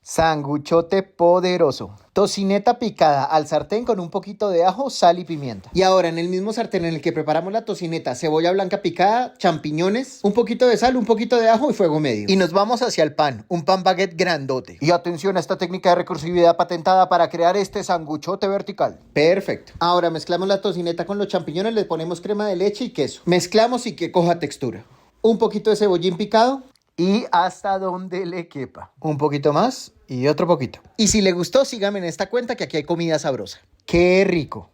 Sanguchote poderoso. Tocineta picada al sartén con un poquito de ajo, sal y pimienta. Y ahora en el mismo sartén en el que preparamos la tocineta, cebolla blanca picada, champiñones, un poquito de sal, un poquito de ajo y fuego medio. Y nos vamos hacia el pan, un pan baguette grandote. Y atención a esta técnica de recursividad patentada para crear este sanguchote vertical. Perfecto. Ahora mezclamos la tocineta con los champiñones, le ponemos crema de leche y queso. Mezclamos y que coja textura. Un poquito de cebollín picado. Y hasta donde le quepa. Un poquito más y otro poquito. Y si le gustó, sígame en esta cuenta que aquí hay comida sabrosa. ¡Qué rico!